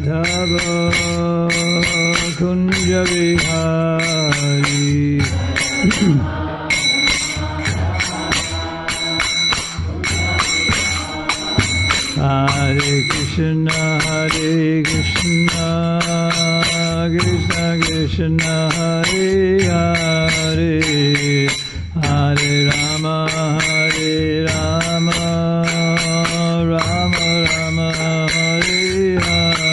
Madhava Kunja Vihari Hare Krishna Krishna Krishna Hare Hare Hare Rama Rama Rama Hare Hare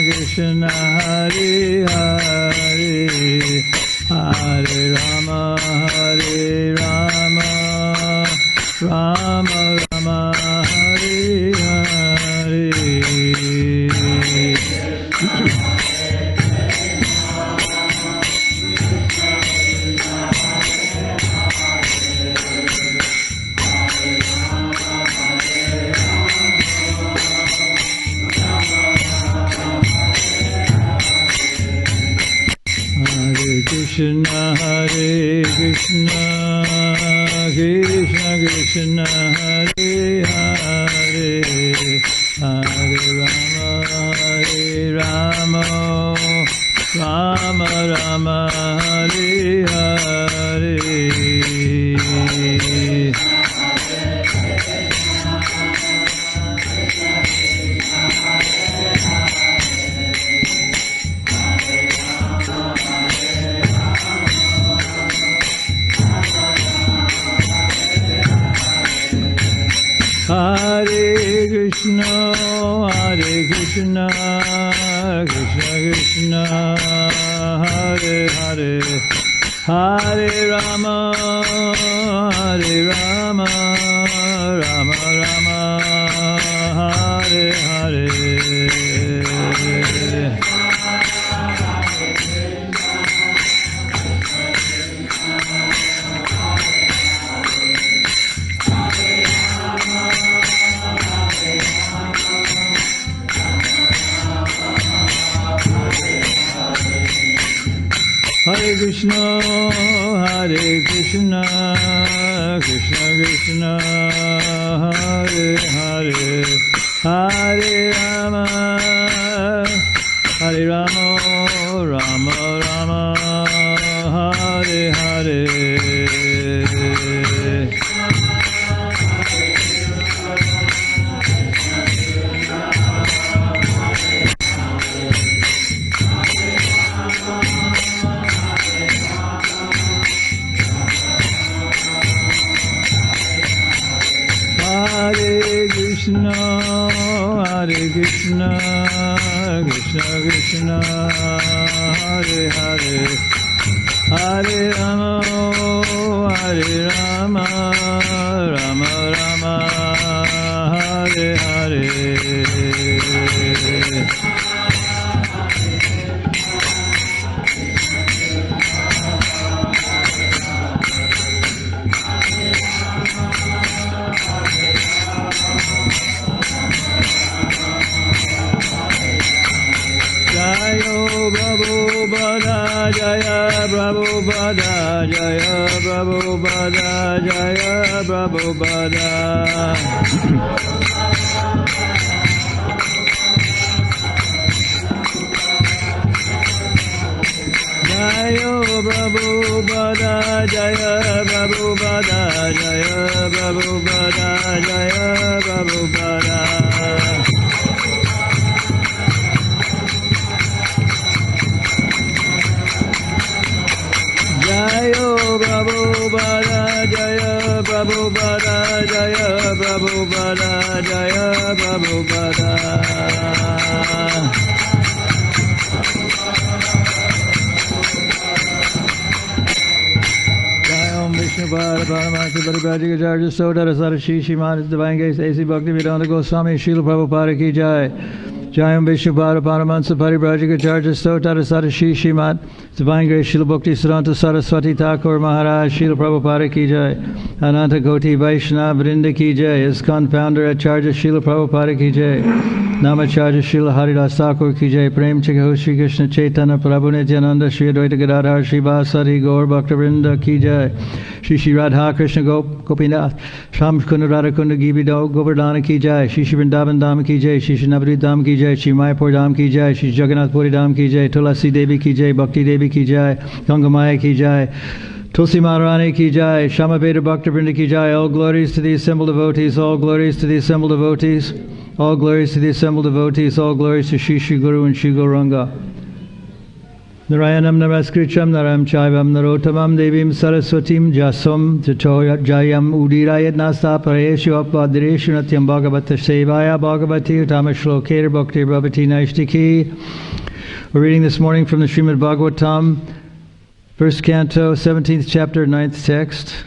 Krishna Hare Hare Hare Rama Rama Rama Hare Hare Krishna Hare Krishna Krishna Krishna Hare Hare Hare Rama Rama Rama Hare Hare Hare Krishna Krishna Krishna Hare Hare Hare Rama Rama Rama Hare Hare Hare Krishna Krishna Krishna Hare Hare Hare Rama Rama Rama Hare Hare Hare Krishna Krishna Krishna Hare Hare Hare Rama Rama Rama Hare Hare Jaya Prabhupada Jaya Prabhupada Jaya Prabhupada Jaya Prabhupada Jaya Prabhupada Jaya Prabhupada Jaya Prabhupada Jaya Prabhupada Jaya Prabhupada Jaya Prabhupada Jaya Prabhupada Vishnupada Paramasa Paripajika Sodara Sarashi Shrimad Divine Grace A.C. Bhaktivedanta Goswami Srila Prabhupada Ki Jai Jayam Vishnupada Paramahansa Parivrajagacharya Stotara Sadashi Shimat Divine Grace Srila Bhakti Siddhanta Saraswati Thakur Maharaj Srila Prabhupada Ki Jai Ananta Koti Vaishnava Vrinda Ki Jai ISKCON Founder Acharya Srila Prabhupada Ki Jai Namacharya Srila Haridas Thakur Ki Jai Prem Chikaho Shri Krishna Chaitanya Prabhu Nityananda Shri Advaita Gadadhar Shri Vasari Gaur Bhakta Vrinda Ki Jai Shri Shri Radha Krishna Gopinath Sham Kunda Radha Kunda Givido Govardhana Ki Jai Shri Shri Vrindavan Dham Ki Jai Shri Shri Navadvip Dham Ki Jai Shri Mayapur Dham Ki Jai Shri Jagannath Puri Dham Ki Jai Tulasi Devi Ki Jai Bhakti Devi Ki Jai Ganga Maya Ki Jai Tulsi Maharani Ki Jai Shamaveda Bhakta Vrinda Ki Jai. All glories to the assembled devotees, all glories to the assembled devotees, all glories to the assembled devotees, all glories to Shri Shri Guru and Shri Gauranga. Narayanam Namaskritam Naram Chaivam Narotamam Devim Saraswatim Jasom Jayam Udirayat Nasta Pareshu Apvadireshu Natyam Bhagavata Sevaya Bhagavati Utamashlokair Bhakti Bhavati Naishtiki. We're reading this morning from the Srimad Bhagavatam, first canto, 17th chapter, 9th text.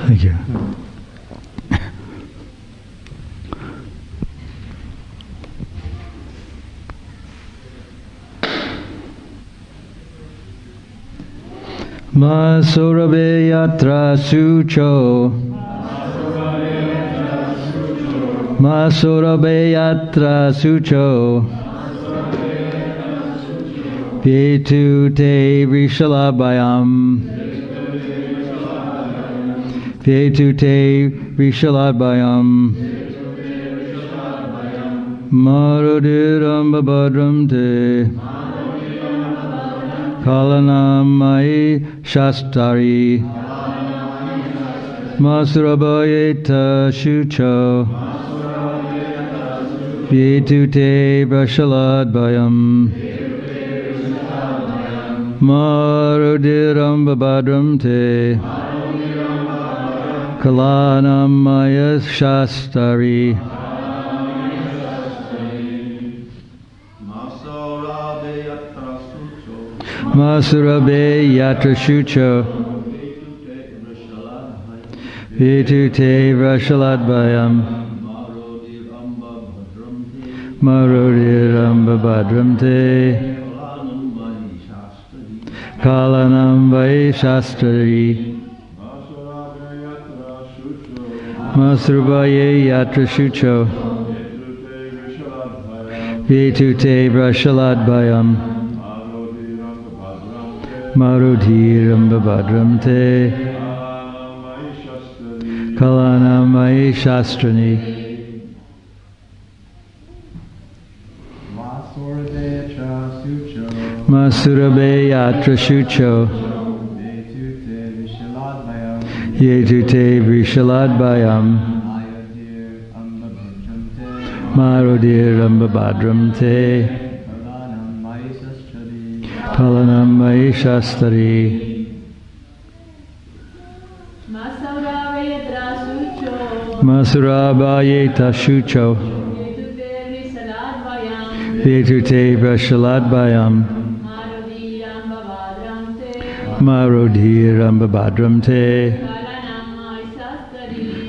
Thank you. Masurabe yatra sucho Masurabe yatra sucho Pietu te vishalabhayam Pietu te vishalabhayam Marudiram babadram te Kalanamai Shastari Masurabayeta Shucho Pietu te Vashaladbhayam Marudiram babadram te Kalanamaya Shastari Masurabe Yatra Shucho Pietu te Vashaladbhayam Marudiram babadram te Kalanam vai Shastari Masrubaye Yatra Shucho Pietu te Vashaladbhayam Marudhiram babadram te Kalanamai Shastrani Masurabe Yatra Shucho Yetu te Vishaladbhayam Marudhiram babadram te Palanam Mai Shastari Masurabayeta Shucho Pietu te Vashaladbhayam Marudhiram babadram te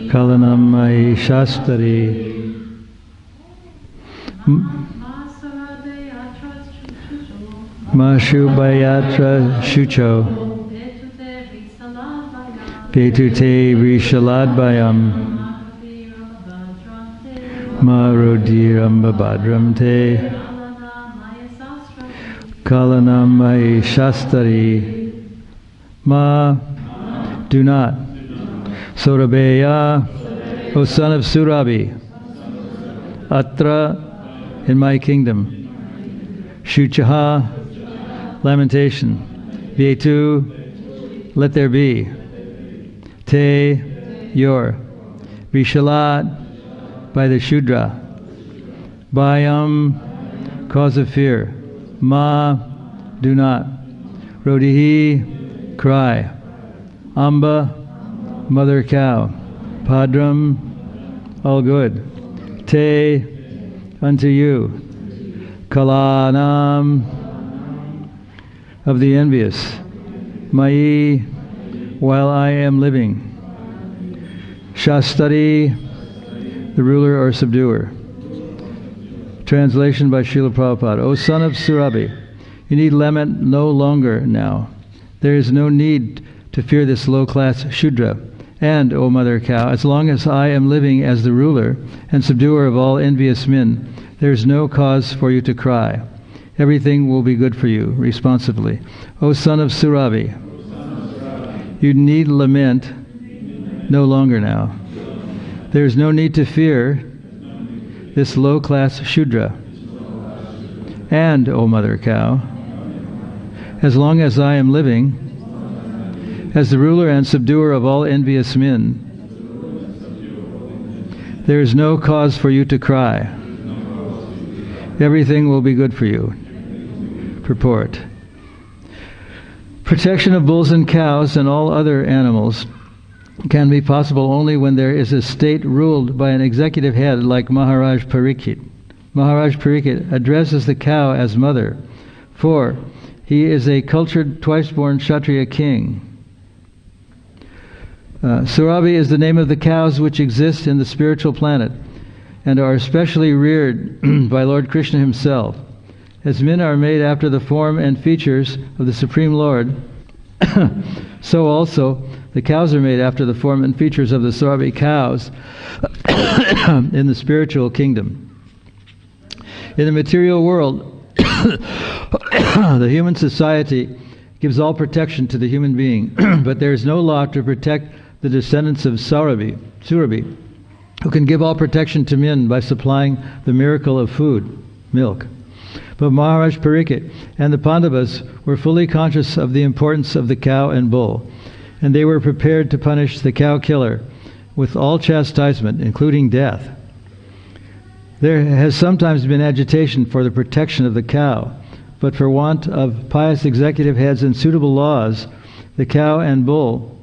Kalanam Mai Shastari Mashubayatra Shucho Pietu te Vishaladbhayam Marudhiram babadram te Kalanam Mai Shastari Ma do not Sorabeya O son of Surabi Atra in my kingdom. Shuchaha, lamentation. Vietu, let there be. Te, your. Vishalat, by the Shudra. Bhayam, cause of fear. Ma, do not. Rodihi, cry. Amba, mother cow. Padram, all good. Te, unto you. Kalanam, of the envious. Mai, while I am living. Shastari, the ruler or subduer. Translation by Srila Prabhupada. O son of Surabi, you need lament no longer now. There is no need to fear this low-class Shudra. And, O mother cow, as long as I am living as the ruler and subduer of all envious men, there is no cause for you to cry. Everything will be good for you, responsively. O son of Surabi, you need lament no longer now. There is no need to fear this low-class Shudra. And, O mother cow, as long as I am living as the ruler and subduer of all envious men, there is no cause for you to cry. Everything will be good for you. Purport. Protection of bulls and cows and all other animals can be possible only when there is a state ruled by an executive head like Maharaj Parikshit. Maharaj Parikshit addresses the cow as mother, for he is a cultured twice-born Kshatriya king. Surabi is the name of the cows which exist in the spiritual planet and are especially reared by Lord Krishna himself. As men are made after the form and features of the Supreme Lord, so also the cows are made after the form and features of the Surabi cows in the spiritual kingdom. In the material world, the human society gives all protection to the human being, but there is no law to protect the descendants of Surabi, who can give all protection to men by supplying the miracle of food, milk. But Maharaj Parikshit and the Pandavas were fully conscious of the importance of the cow and bull, and they were prepared to punish the cow killer with all chastisement, including death. There has sometimes been agitation for the protection of the cow, but for want of pious executive heads and suitable laws, the cow and bull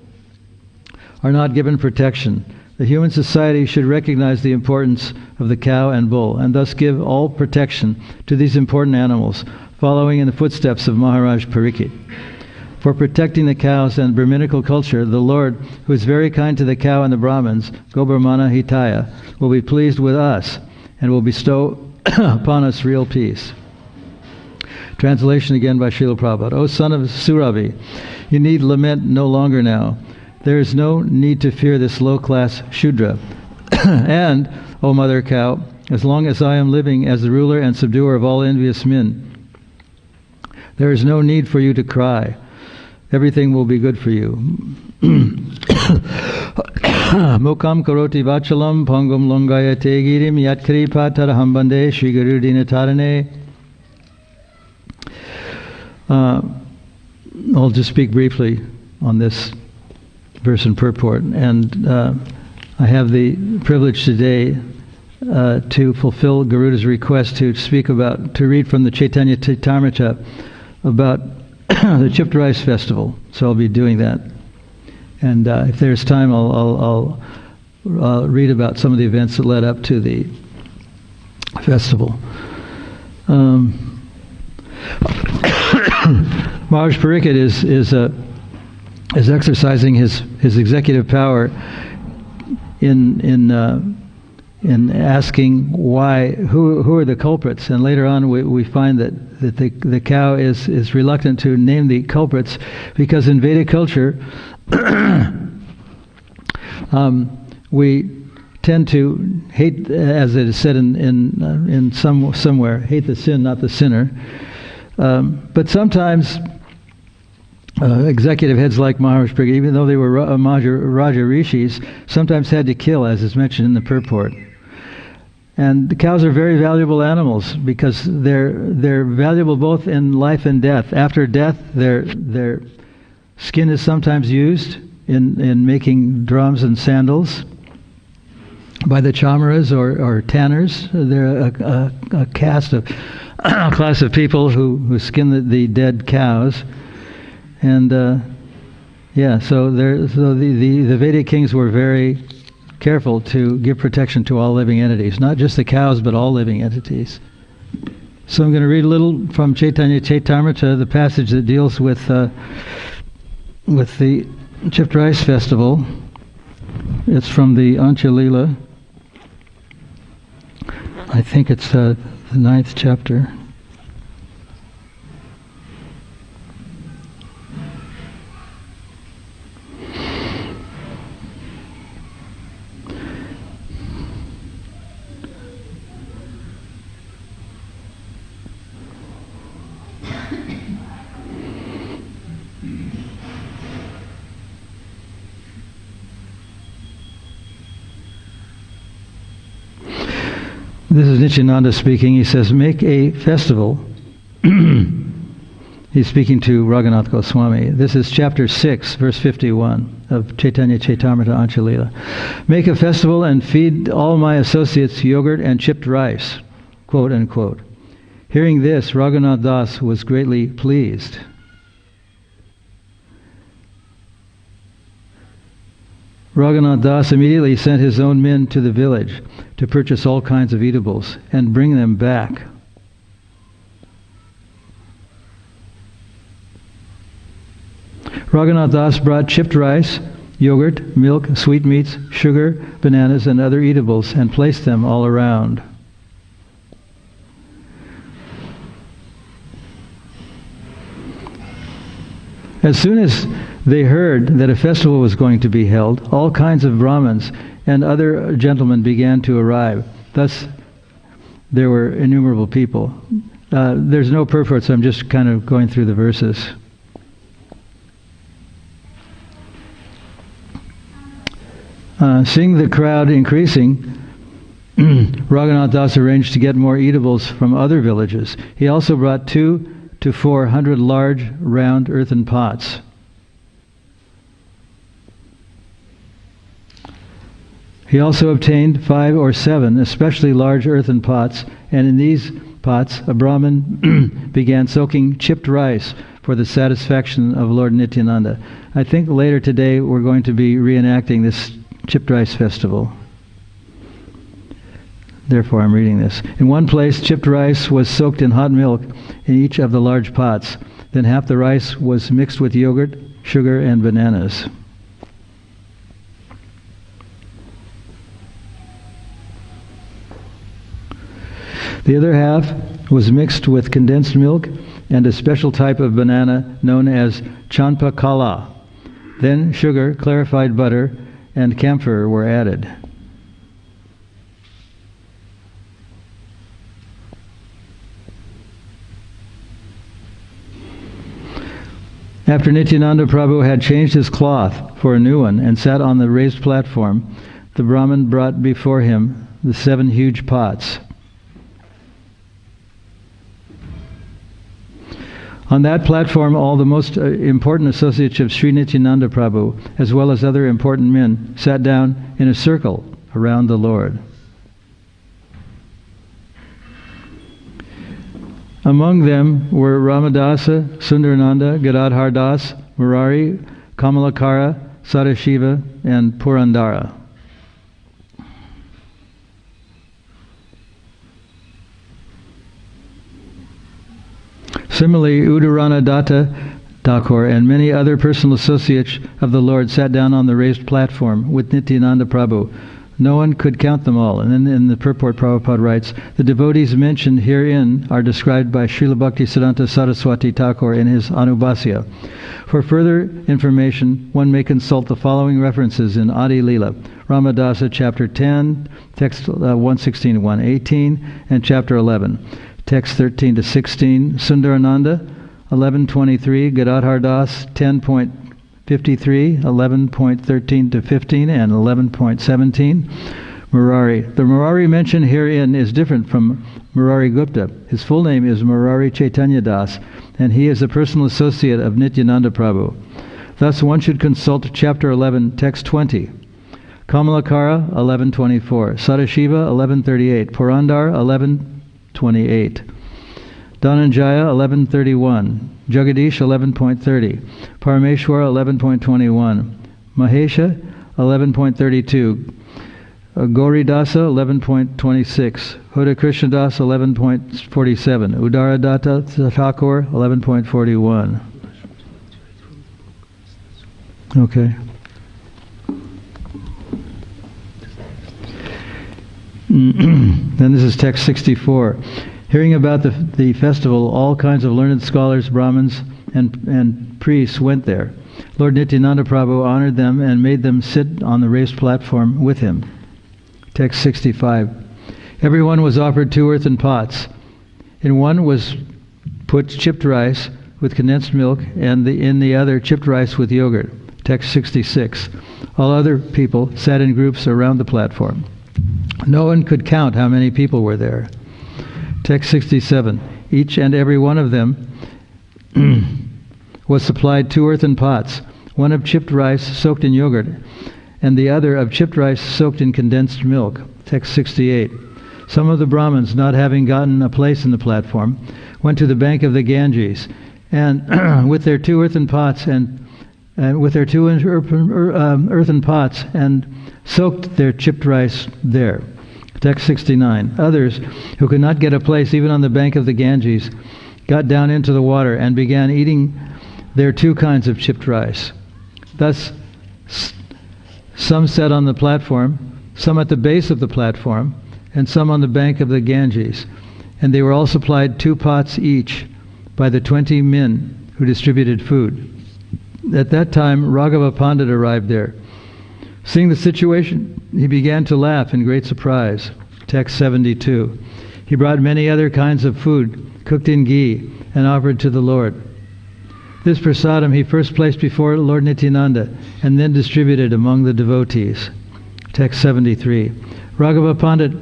are not given protection. The human society should recognize the importance of the cow and bull, and thus give all protection to these important animals, following in the footsteps of Maharaj Parikshit. For protecting the cows and Brahminical culture, the Lord, who is very kind to the cow and the Brahmins, Gobrahmana Hitaya, will be pleased with us and will bestow upon us real peace. Translation again by Srila Prabhupada. O son of Surabi, you need lament no longer now. There is no need to fear this low-class Shudra. And, O mother cow, as long as I am living as the ruler and subduer of all envious men, there is no need for you to cry. Everything will be good for you. Mukam karoti vachalam pangum longaya te girim yatkri pataraham bande Shri Guru Dinatarane. I'll just speak briefly on this verse and purport, and I have the privilege today to fulfill Garuda's request to read from the Chaitanya Charitamrita about the Chipped Rice Festival. So I'll be doing that, and if there's time, I'll read about some of the events that led up to the festival. Maharaj Parikshit is exercising his executive power in asking who are the culprits, and later on we find that the cow is reluctant to name the culprits, because in Vedic culture we tend to hate, as it is said in somewhere, hate the sin, not the sinner. But sometimes executive heads like Maharaj Parikshit, even though they were Raja Rishis, sometimes had to kill, as is mentioned in the purport. And the cows are very valuable animals because they're valuable both in life and death. After death, their skin is sometimes used in making drums and sandals by the chamaras or tanners. They're a class of people who skin the dead cows. And so the Vedic kings were very careful to give protection to all living entities, not just the cows, but all living entities. So I'm going to read a little from Chaitanya Chaitamrita, the passage that deals with the Chipped Rice Festival. It's from the Ancha Lila. I think it's the 9th chapter. This is Nityananda speaking. He says, make a festival. He's speaking to Raghunath Goswami. This is chapter 6, verse 51 of Chaitanya Chaitamrita Anchalila. Make a festival and feed all my associates yogurt and chipped rice, quote unquote. Hearing this, Raghunath Das was greatly pleased. Raghunath Das immediately sent his own men to the village to purchase all kinds of eatables and bring them back. Raghunath Das brought chipped rice, yogurt, milk, sweetmeats, sugar, bananas, and other eatables and placed them all around. As soon as they heard that a festival was going to be held, all kinds of Brahmins and other gentlemen began to arrive. Thus, there were innumerable people. There's no purport, so I'm just kind of going through the verses. Seeing the crowd increasing, Raghunath Das arranged to get more eatables from other villages. He also brought 200 to 400 large, round earthen pots. He also obtained 5 or 7 especially large earthen pots, and in these pots a Brahmin began soaking chipped rice for the satisfaction of Lord Nityananda. I think later today we're going to be reenacting this chipped rice festival. Therefore I'm reading this. In one place, chipped rice was soaked in hot milk in each of the large pots. Then half the rice was mixed with yogurt, sugar, and bananas. The other half was mixed with condensed milk and a special type of banana known as champa kala. Then sugar, clarified butter, and camphor were added. After Nityananda Prabhu had changed his cloth for a new one and sat on the raised platform, the Brahmin brought before him the 7 huge pots. On that platform, all the most important associates of Sri Nityananda Prabhu, as well as other important men, sat down in a circle around the Lord. Among them were Ramadasa, Sundarananda, Gadadhar Das, Murari, Kamalakara, Sadashiva, and Purandara. Similarly, Udaranadatta Thakur and many other personal associates of the Lord sat down on the raised platform with Nityananda Prabhu. No one could count them all. And then in the purport, Prabhupada writes, the devotees mentioned herein are described by Srila Bhaktisiddhanta Saraswati Thakur in his Anubhasya. For further information, one may consult the following references in Adi Lila, Ramadasa chapter 10, text 116 to 118, and chapter 11, text 13 to 16, Sundarananda 11:23, Gadadhar Das 10.53, 11.13 to 15, and 11.17, Murari. The Murari mentioned herein is different from Murari Gupta. His full name is Murari Chaitanya Das, and he is a personal associate of Nityananda Prabhu. Thus one should consult chapter 11, text 20. Kamalakara 11:24, Sadashiva 11:38, Purandar 11:28, Dhananjaya 11:31, Jagadish 11.30, Parameshwar 11.21, Mahesha 11.32, Gauridasa 11.26, Huda Krishnadas 11.47, Udaradatta Thakur 11.41. Okay. Then this is text 64. Hearing about the festival, all kinds of learned scholars, Brahmins, and priests went there. Lord Nityananda Prabhu honored them and made them sit on the raised platform with him. Text 65. Everyone was offered 2 earthen pots. In one was put chipped rice with condensed milk, and in the other chipped rice with yogurt. Text 66. All other people sat in groups around the platform. No one could count how many people were there. Text 67. Each and every one of them was supplied 2 earthen pots, one of chipped rice soaked in yogurt, and the other of chipped rice soaked in condensed milk. Text 68. Some of the Brahmins, not having gotten a place in the platform, went to the bank of the Ganges, and with their 2 earthen pots and soaked their chipped rice there. Text 69. Others, who could not get a place even on the bank of the Ganges, got down into the water and began eating their 2 kinds of chipped rice. Thus, some sat on the platform, some at the base of the platform, and some on the bank of the Ganges, and they were all supplied 2 pots each by the 20 men who distributed food. At that time, Raghava Pandit arrived there. Seeing the situation, he began to laugh in great surprise. Text 72. He brought many other kinds of food, cooked in ghee, and offered to the Lord. This prasadam he first placed before Lord Nityananda, and then distributed among the devotees. Text 73. Raghava Pandit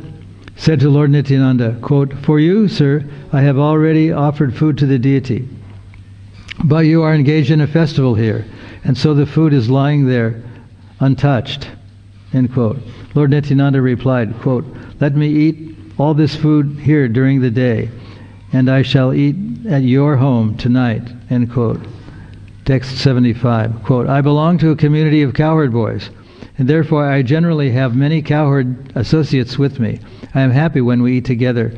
said to Lord Nityananda, quote, "For you, sir, I have already offered food to the deity. But you are engaged in a festival here, and so the food is lying there untouched." End quote. Lord Nityananda replied, quote, "Let me eat all this food here during the day, and I shall eat at your home tonight." End quote. Text 75. Quote, "I belong to a community of cowherd boys, and therefore I generally have many cowherd associates with me. I am happy when we eat together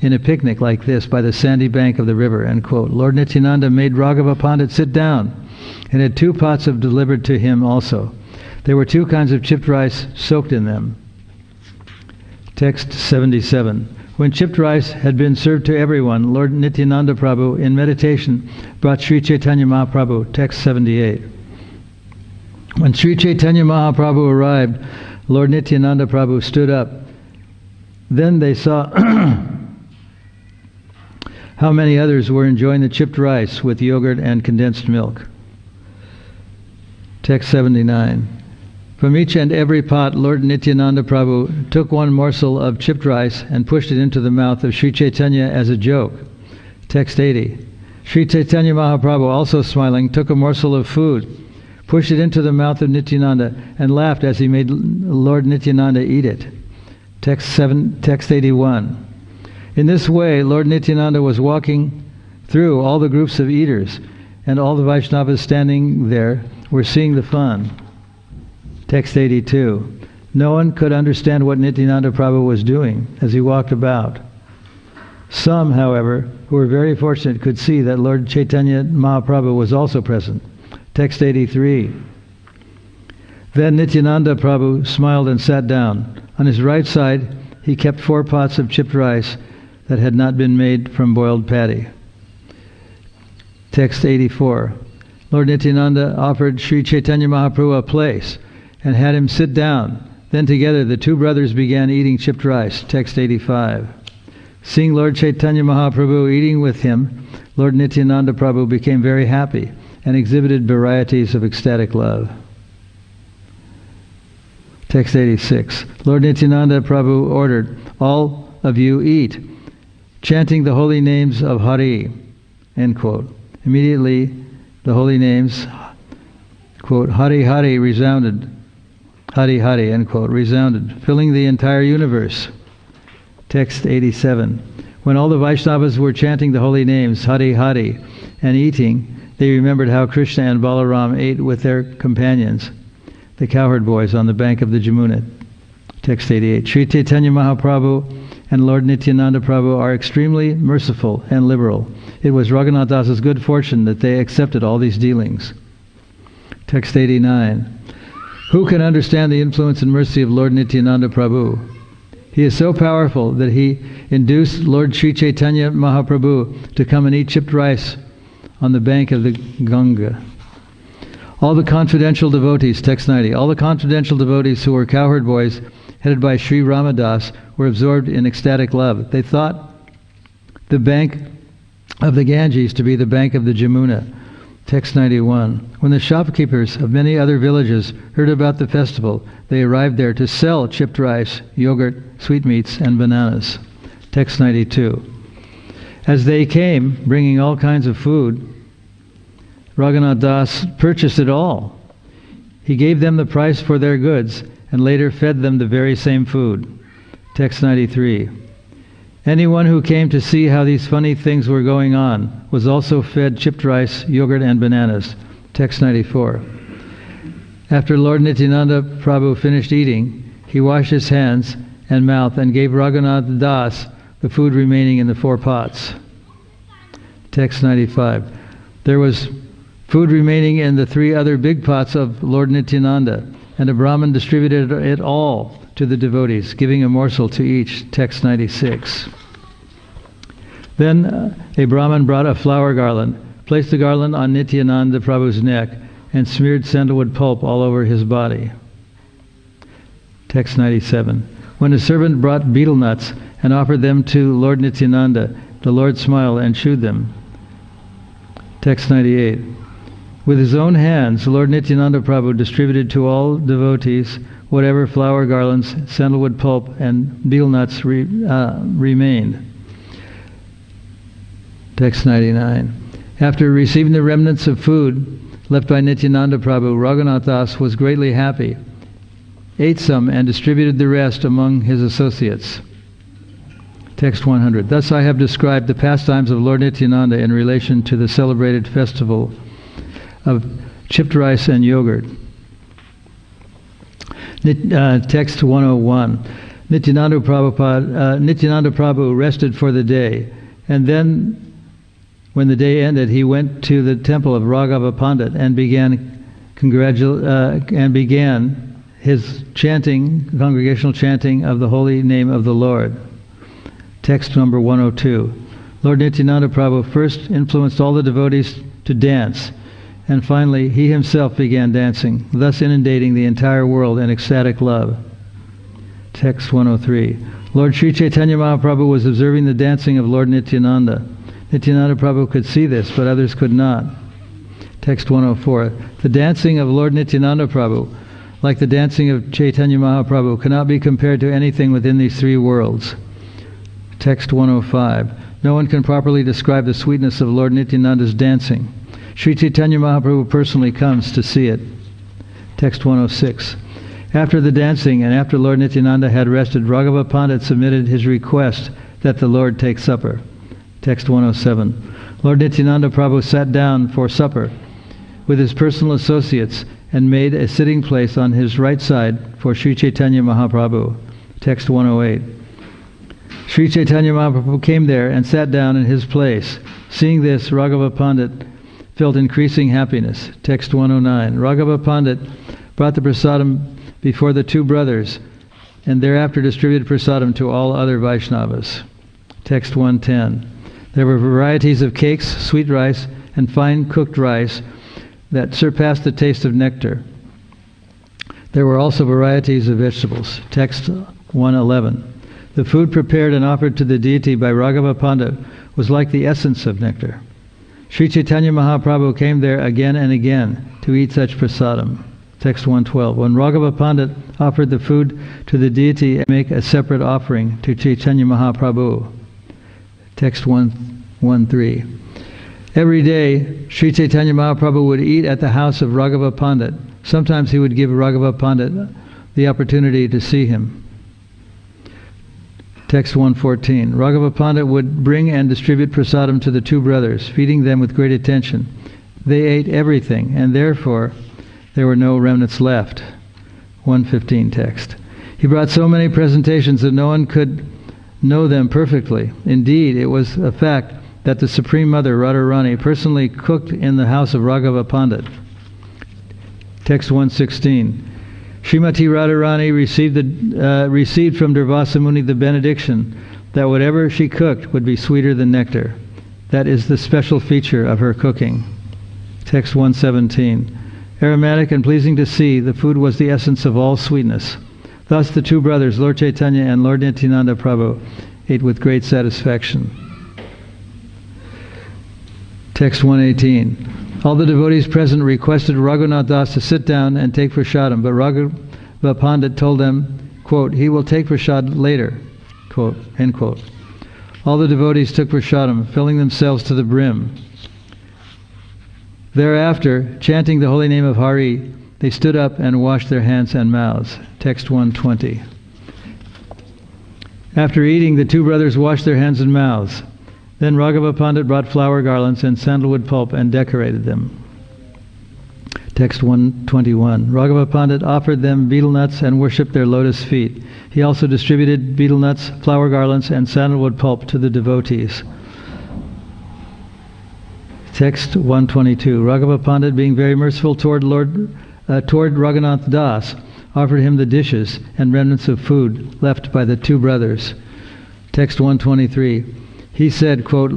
in a picnic like this by the sandy bank of the river." End quote. Lord Nityananda made Raghava Pandit sit down and had 2 pots delivered to him also. There were 2 kinds of chipped rice soaked in them. Text 77. When chipped rice had been served to everyone, Lord Nityananda Prabhu in meditation brought Sri Chaitanya Mahaprabhu. Text 78. When Sri Chaitanya Mahaprabhu arrived, Lord Nityananda Prabhu stood up. Then they saw how many others were enjoying the chipped rice with yogurt and condensed milk. Text 79. From each and every pot, Lord Nityananda Prabhu took 1 morsel of chipped rice and pushed it into the mouth of Sri Chaitanya as a joke. Text 80. Sri Chaitanya Mahaprabhu, also smiling, took a morsel of food, pushed it into the mouth of Nityananda, and laughed as he made Lord Nityananda eat it. Text 81. In this way, Lord Nityananda was walking through all the groups of eaters, and all the Vaishnavas standing there were seeing the fun. Text 82. No one could understand what Nityananda Prabhu was doing as he walked about. Some, however, who were very fortunate could see that Lord Chaitanya Mahaprabhu was also present. Text 83. Then Nityananda Prabhu smiled and sat down. On his right side, he kept 4 pots of chipped rice that had not been made from boiled paddy. Text 84. Lord Nityananda offered Sri Chaitanya Mahaprabhu a place and had him sit down. Then together the 2 brothers began eating chipped rice. Text 85. Seeing Lord Chaitanya Mahaprabhu eating with him, Lord Nityananda Prabhu became very happy and exhibited varieties of ecstatic love. Text 86. Lord Nityananda Prabhu ordered, "All of you eat, chanting the holy names of Hari," end quote. Immediately, the holy names, quote, "Hari Hari" resounded. Hari Hari, end quote, resounded, filling the entire universe. Text 87. When all the Vaishnavas were chanting the holy names, Hari Hari, and eating, they remembered how Krishna and Balaram ate with their companions, the cowherd boys, on the bank of the Jamuna. Text 88. Sri Chaitanya Mahaprabhu and Lord Nityananda Prabhu are extremely merciful and liberal. It was Raghunath Das's good fortune that they accepted all these dealings. Text 89. Who can understand the influence and mercy of Lord Nityananda Prabhu? He is so powerful that he induced Lord Sri Chaitanya Mahaprabhu to come and eat chipped rice on the bank of the Ganga. All the confidential devotees, text 90, all the confidential devotees who were cowherd boys, headed by Sri Ramadas, were absorbed in ecstatic love. They thought the bank of the Ganges to be the bank of the Jamuna. Text 91. When the shopkeepers of many other villages heard about the festival, they arrived there to sell chipped rice, yogurt, sweetmeats, and bananas. Text 92. As they came, bringing all kinds of food, Raghunath Das purchased it all. He gave them the price for their goods and later fed them the very same food. Text 93. Anyone who came to see how these funny things were going on was also fed chipped rice, yogurt, and bananas. Text 94. After Lord Nityananda Prabhu finished eating, he washed his hands and mouth and gave Raghunath Das the food remaining in the 4 pots. Text 95. There was food remaining in the 3 other big pots of Lord Nityananda, and a Brahmin distributed it all to the devotees, giving a morsel to each. Text 96. Then a Brahmin brought a flower garland, placed the garland on Nityananda Prabhu's neck, and smeared sandalwood pulp all over his body. Text 97. When a servant brought betel nuts and offered them to Lord Nityananda, the Lord smiled and chewed them. Text 98. With his own hands, Lord Nityananda Prabhu distributed to all devotees whatever flower garlands, sandalwood pulp, and betel nuts remained. Text 99. After receiving the remnants of food left by Nityananda Prabhu, Raghunath Das was greatly happy, ate some, and distributed the rest among his associates. Text 100. Thus I have described the pastimes of Lord Nityananda in relation to the celebrated festival of chipped rice and yogurt. Text 101. Nityananda Prabhu rested for the day, and then when the day ended, he went to the temple of Raghava Pandit and began his chanting, congregational chanting of the holy name of the Lord. Text number 102. Lord Nityananda Prabhu first influenced all the devotees to dance, and finally he himself began dancing, thus inundating the entire world in ecstatic love. Text 103. Lord Sri Chaitanya Mahaprabhu was observing the dancing of Lord Nityananda. Nityananda Prabhu could see this, but others could not. Text 104. The dancing of Lord Nityananda Prabhu, like the dancing of Chaitanya Mahaprabhu, cannot be compared to anything within these 3 worlds. Text 105. No one can properly describe the sweetness of Lord Nityananda's dancing. Sri Chaitanya Mahaprabhu personally comes to see it. Text 106. After the dancing and after Lord Nityananda had rested, Raghava Pandit submitted his request that the Lord take supper. Text 107. Lord Nityananda Prabhu sat down for supper with his personal associates and made a sitting place on his right side for Sri Chaitanya Mahaprabhu. Text 108. Sri Chaitanya Mahaprabhu came there and sat down in his place. Seeing this, Raghava Pandit felt increasing happiness. Text 109. Raghava Pandit brought the prasadam before the 2 brothers and thereafter distributed prasadam to all other Vaishnavas. Text 110. There were varieties of cakes, sweet rice, and fine cooked rice that surpassed the taste of nectar. There were also varieties of vegetables. Text 111. The food prepared and offered to the deity by Raghava Pandit was like the essence of nectar. Sri Chaitanya Mahaprabhu came there again and again to eat such prasadam. Text 112. When Raghava Pandit offered the food to the deity, make a separate offering to Chaitanya Mahaprabhu. Text 113. Every day, Sri Chaitanya Mahaprabhu would eat at the house of Raghava Pandit. Sometimes he would give Raghava Pandit the opportunity to see him. Text 114. Raghava Pandit would bring and distribute prasadam to the two brothers, feeding them with great attention. They ate everything, and therefore there were no remnants left. 115 text. He brought so many presentations that no one could know them perfectly. Indeed, it was a fact that the Supreme Mother, Radharani, personally cooked in the house of Raghava Pandit. Text 116. Srimati Radharani received from Durvasa Muni the benediction that whatever she cooked would be sweeter than nectar. That is the special feature of her cooking. Text 117. Aromatic and pleasing to see, the food was the essence of all sweetness. Thus the two brothers, Lord Chaitanya and Lord Nityananda Prabhu, ate with great satisfaction. Text 118. All the devotees present requested Raghunath Das to sit down and take prasadam, but Raghava Pandit told them, quote, he will take prasad later, quote, end quote. All the devotees took prasadam, filling themselves to the brim. Thereafter, chanting the holy name of Hari, they stood up and washed their hands and mouths. Text 120. After eating, the two brothers washed their hands and mouths. Then Raghava Pandit brought flower garlands and sandalwood pulp and decorated them. Text 121. Raghava Pandit offered them betel nuts and worshipped their lotus feet. He also distributed betel nuts, flower garlands, and sandalwood pulp to the devotees. Text 122. Raghava Pandit, being very merciful toward Raghunath Das, offered him the dishes and remnants of food left by the two brothers. Text 123. He said, quote,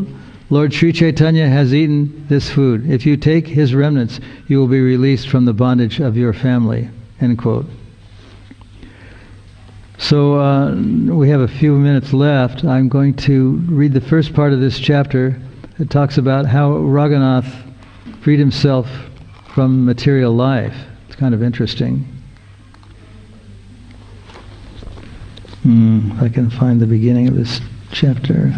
Lord Sri Chaitanya has eaten this food. If you take his remnants, you will be released from the bondage of your family. End quote. So we have a few minutes left. I'm going to read the first part of this chapter. It talks about how Raghunath freed himself from material life. It's kind of interesting. If I can find the beginning of this chapter.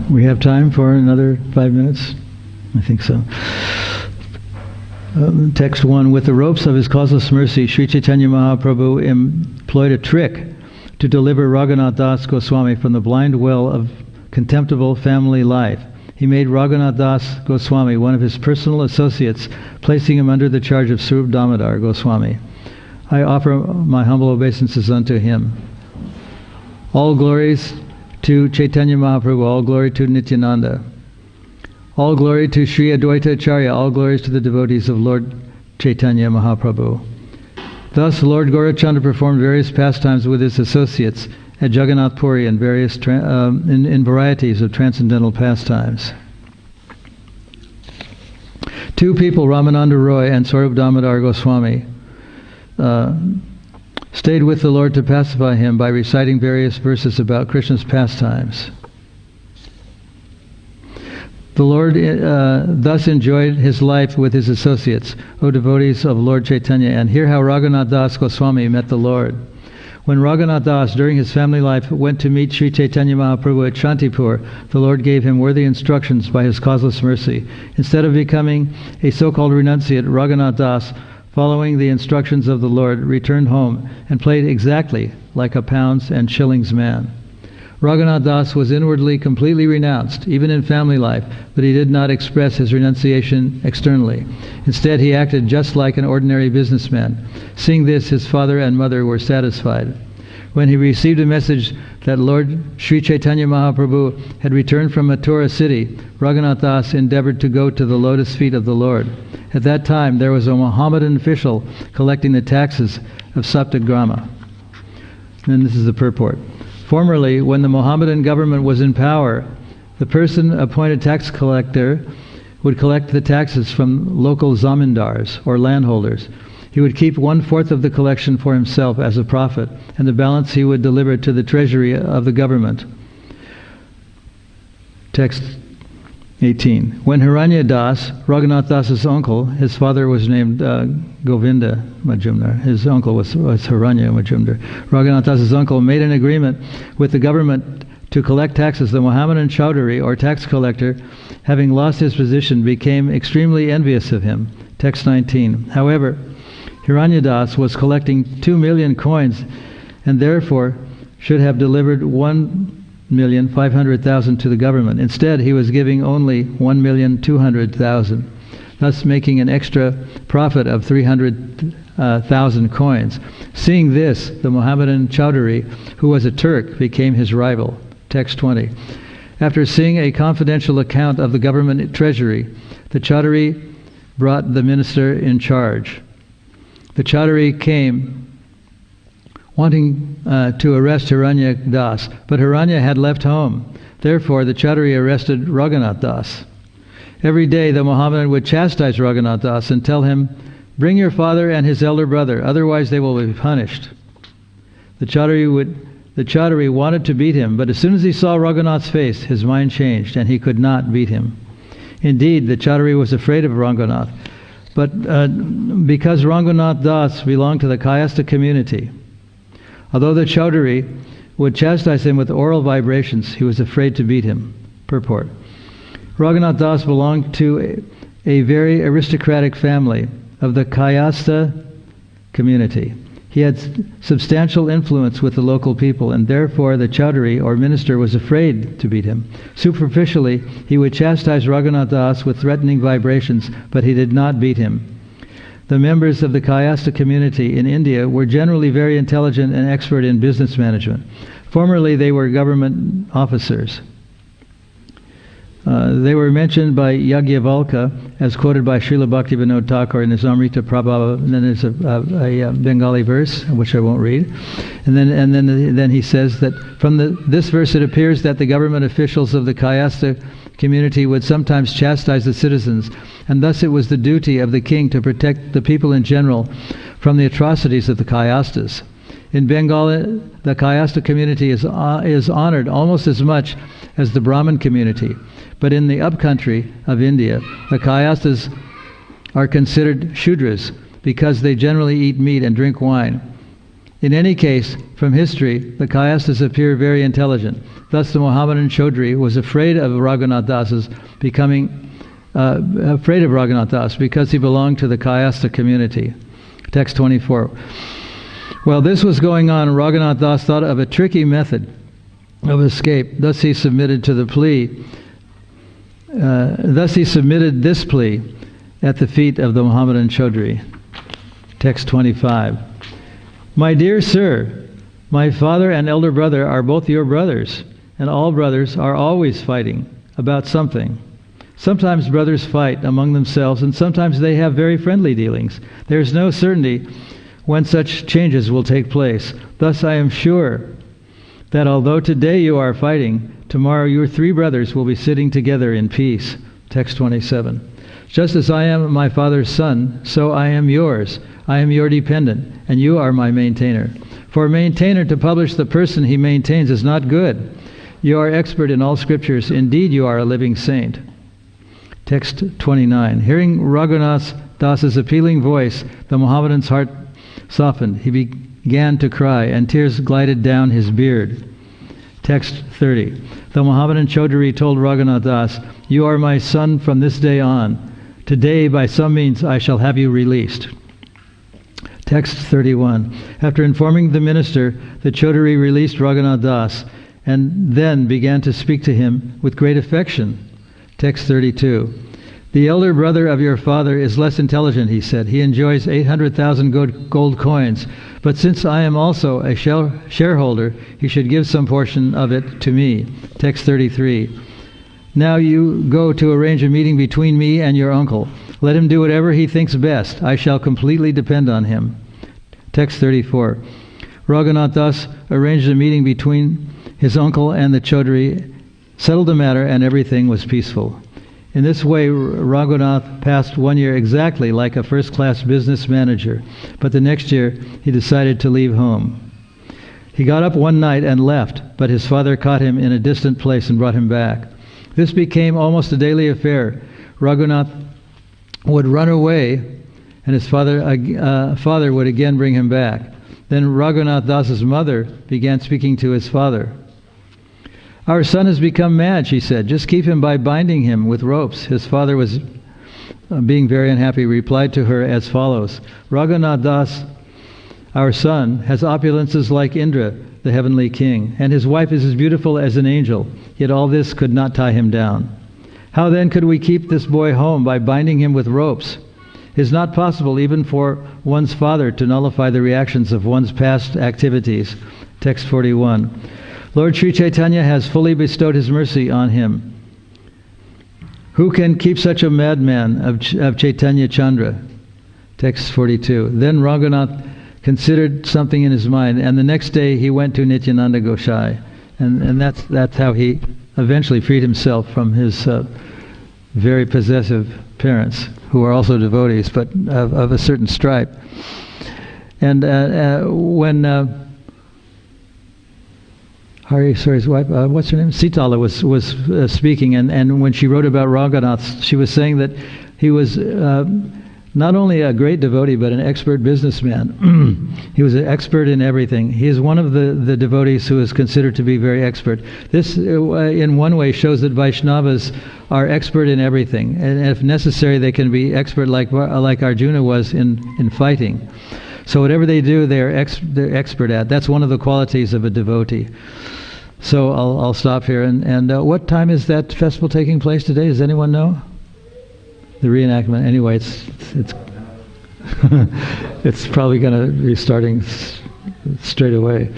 We have time for another 5 minutes? I think so. Text 1. With the ropes of his causeless mercy, Sri Chaitanya Mahaprabhu employed a trick to deliver Raghunath Das Goswami from the blind well of contemptible family life. He made Raghunath Das Goswami one of his personal associates, placing him under the charge of Swarup Damodar Goswami. I offer my humble obeisances unto him. All glories to Chaitanya Mahaprabhu, all glory to Nityananda. All glory to Sri Advaita Acharya, all glories to the devotees of Lord Chaitanya Mahaprabhu. Thus Lord Gaurachandra performed various pastimes with his associates at Jagannath Puri and various in varieties of transcendental pastimes. Two people, Ramananda Roy and Swarup Damodar Goswami, stayed with the Lord to pacify him by reciting various verses about Krishna's pastimes. The Lord thus enjoyed his life with his associates, O devotees of Lord Chaitanya, and hear how Raghunath Das Goswami met the Lord. When Raghunath Das, during his family life, went to meet Sri Chaitanya Mahaprabhu at Shantipur, the Lord gave him worthy instructions by his causeless mercy. Instead of becoming a so-called renunciate, Raghunath Das, following the instructions of the Lord, returned home and played exactly like a pounds and shillings man. Raghunath Das was inwardly completely renounced, even in family life, but he did not express his renunciation externally. Instead, he acted just like an ordinary businessman. Seeing this, his father and mother were satisfied. When he received a message that Lord Sri Chaitanya Mahaprabhu had returned from Mathura city, Raghunath Das endeavored to go to the lotus feet of the Lord. At that time, there was a Mohammedan official collecting the taxes of Saptagrama. And this is the purport. Formerly, when the Mohammedan government was in power, the person appointed tax collector would collect the taxes from local zamindars or landholders. He would keep 1/4 of the collection for himself as a profit, and the balance he would deliver to the treasury of the government. Text 18. When Hiranya Das, Raghunath Das's uncle, his father was named Govinda Majumdar. His uncle was Hiranya Majumdar. Raghunath Das's uncle made an agreement with the government to collect taxes. The Mohammedan Chaudhary, or tax collector, having lost his position, became extremely envious of him. Text 19. However, Hiranya Das was collecting 2 million coins and therefore should have delivered 1,500,000 to the government. Instead, he was giving only 1,200,000, thus making an extra profit of 300,000 coins. Seeing this, the Mohammedan Chaudhary, who was a Turk, became his rival. Text 20. After seeing a confidential account of the government treasury, the Chaudhary brought the minister in charge. The Chaudhary came wanting to arrest Hiranya Das, but Hiranya had left home. Therefore, the Chaudhary arrested Raghunath Das. Every day, the Mohammedan would chastise Raghunath Das and tell him, "Bring your father and his elder brother, otherwise they will be punished." The Chaudhary wanted to beat him, but as soon as he saw Raghunath's face, his mind changed, and he could not beat him. Indeed, the Chaudhary was afraid of Raghunath, but because Raghunath Das belonged to the Kayastha community. Although the Chaudhary would chastise him with oral vibrations, he was afraid to beat him. Purport. Raghunath Das belonged to a very aristocratic family of the Kayastha community. He had substantial influence with the local people, and therefore the Chaudhary, or minister, was afraid to beat him. Superficially, he would chastise Raghunath Das with threatening vibrations, but he did not beat him. The members of the Kayastha community in India were generally very intelligent and expert in business management. Formerly, they were government officers. They were mentioned by Yajnavalkya, as quoted by Srila Bhaktivinoda Thakur in his Amrita Prabhava, and then there's a Bengali verse, which I won't read. And then he says that from this verse it appears that the government officials of the Kayastha community would sometimes chastise the citizens, and thus it was the duty of the king to protect the people in general from the atrocities of the Kayasthas. In Bengal, the Kayastha community is honored almost as much as the Brahmin community. But in the upcountry of India, the Kayasthas are considered Shudras because they generally eat meat and drink wine. In any case, from history, the Kayasthas appear very intelligent. Thus the Mohammedan Chaudhary was afraid of Raghunath Das because he belonged to the Kayastha community. Text 24. While this was going on, Raghunath Das thought of a tricky method of escape. Thus he submitted this plea at the feet of the Mohammedan Chaudhary. Text 25. My dear sir, my father and elder brother are both your brothers, and all brothers are always fighting about something. Sometimes brothers fight among themselves, and sometimes they have very friendly dealings. There is no certainty when such changes will take place. Thus I am sure that although today you are fighting, tomorrow your 3 brothers will be sitting together in peace. Text 27. Just as I am my father's son, so I am yours. I am your dependent, and you are my maintainer. For a maintainer to publish the person he maintains is not good. You are expert in all scriptures. Indeed, you are a living saint. Text 29. Hearing Raghunath Das's appealing voice, the Mohammedan's heart softened. He began to cry, and tears glided down his beard. Text 30. The Mohammedan Chaudhary told Raghunath Das, "You are my son from this day on. Today, by some means, I shall have you released." Text 31. After informing the minister, the Chaudhary released Raghunath Das, and then began to speak to him with great affection. Text 32. The elder brother of your father is less intelligent, he said. He enjoys 800,000 gold coins. But since I am also a shareholder, he should give some portion of it to me. Text 33. Now you go to arrange a meeting between me and your uncle. Let him do whatever he thinks best. I shall completely depend on him. Text 34. Raghunath Das arranged a meeting between his uncle and the Chaudhary, settled the matter, and everything was peaceful. In this way, Raghunath passed 1 year exactly like a first-class business manager, but the next year he decided to leave home. He got up one night and left, but his father caught him in a distant place and brought him back. This became almost a daily affair. Raghunath would run away, and his father would again bring him back. Then Raghunath Das's mother began speaking to his father. "Our son has become mad," she said. "Just keep him by binding him with ropes." His father was, being very unhappy, replied to her as follows: "Raghunath Das, our son, has opulences like Indra, the heavenly king, and his wife is as beautiful as an angel, yet all this could not tie him down. How then could we keep this boy home by binding him with ropes? It is not possible even for one's father to nullify the reactions of one's past activities." Text 41. Lord Sri Chaitanya has fully bestowed his mercy on him. Who can keep such a madman of Chaitanya Chandra? Text 42. Then Raghunath considered something in his mind, and the next day he went to Nityananda Gosai, and that's how he eventually freed himself from his very possessive parents, who are also devotees, but of a certain stripe. And when Hari's wife, what's her name? Sitala was speaking, and when she wrote about Raghunath, she was saying that he was not only a great devotee, but an expert businessman. He was an expert in everything. He is one of the devotees who is considered to be very expert. This, in one way, shows that Vaishnavas are expert in everything, and if necessary, they can be expert like Arjuna was in fighting. So whatever they do, they're expert at. That's one of the qualities of a devotee. So I'll stop here. And what time is that festival taking place today? Does anyone know? The reenactment. Anyway, it's it's probably going to be starting straight away.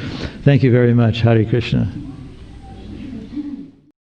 Thank you very much. Hare Krishna.